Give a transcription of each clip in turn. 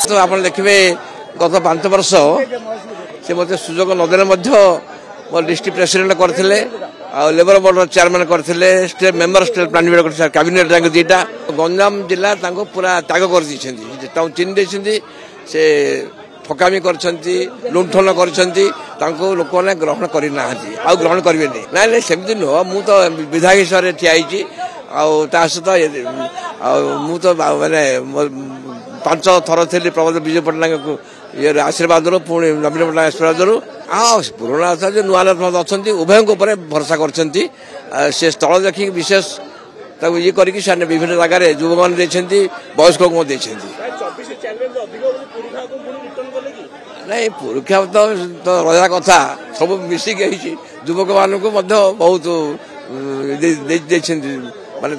तो आप देखिए गत 5 वर्ष से मत सुजोग नदेले मो डिस्ट्रिक्ट प्रेसिडेंट करते लेबर बोर्ड चेयरमैन करते स्टेट मेंबर स्टेट प्लानिंग कर कैबिनेट रैंक 2टा गंजाम जिला पूरा त्याग कर चिन्ह देते से ठकामी कर लुंठन कर लोक मैंने ग्रहण करना आ ग्रहण करेंगे ना सेमती नुह मु तो विधायक हिसाब से ठिया सहित मु तो मैंने 5 थर थी प्रबोध विजय पट्टनायक ये आशीर्वाद पुणी नवीन पट्टनायक आशीर्वाद पुराणा था जो नुआ अच्छा उभय भरोसा कर स्थल देखिए विशेष ये करके विभिन्न जगह युवक मैंने वयस्क नहीं परीक्षा तो रहा कथा सब मिसिक युवक मान बहुत माने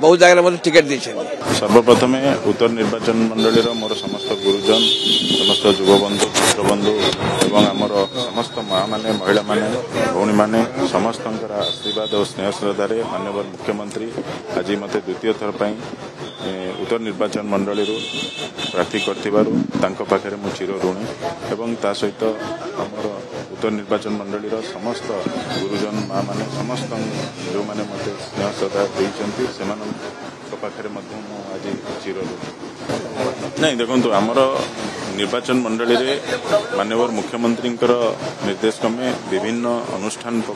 बहुत जगह टिकेट देते। सर्वप्रथम उत्तर निर्वाचन मंडली मोर समस्त गुरुजन समस्त युवबंधु मित्रबंधु एवं आमर समस्त माँ माने महिला माने भौणी माने समस्त आशीर्वाद और स्नेह श्रद्धार माननीय मुख्यमंत्री आज मत द्वितीय थर पर उत्तर निर्वाचन मंडली प्रार्थी कर मु चिर ऋणी एवं ता सहित आमर उत्तर निर्वाचन मंडली समस्त गुरुजन माँ माने समस्त जो मैंने मत स्नेह श्रद्धा देते से पाखे आज चिर नहीं देखो आमर निर्वाचन मंडली रे माननीय मुख्यमंत्री निर्देश क्रमे विभिन्न अनुष्ठान को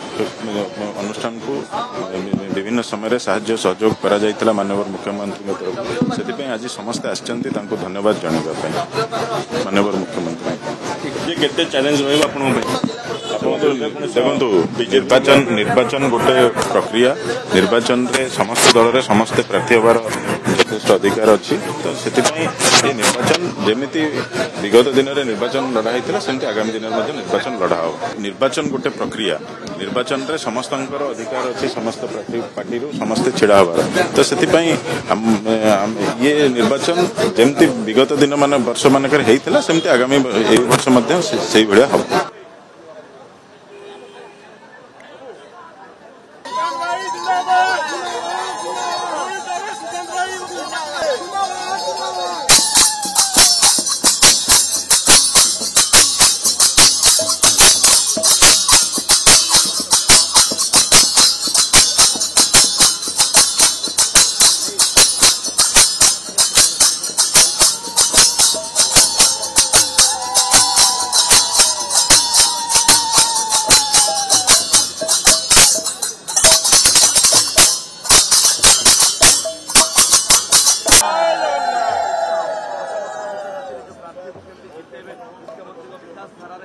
विभिन्न समय साहाय्य सहयोग करा जायतिला माननीय मुख्यमंत्री तरफ से आज समस्ते आछंती तांको धन्यवाद जणाइबा पई माननीय मुख्यमंत्री ये केते चैलेंज रहबा आपन देखो निर्वाचन गोटे प्रक्रिया निर्वाचन रे समस्त दल रे समस्त प्रार्थी होबार यथेष्ट अधिकार अच्छी तो से निर्वाचन जमीती विगत दिन में निर्वाचन लड़ा होता सेमती आगामी दिन में निर्वाचन लड़ा हो निर्वाचन गोटे प्रक्रिया निर्वाचन रे समस्त अधिकार अच्छी समस्त प्रार्थी पार्टी समस्ते छिड़ा हबार तो से ये निर्वाचन जमती विगत दिन मान वर्ष मानक सेमती आगामी वर्ष से भाया हम मुख्यमंत्री को विकास धारा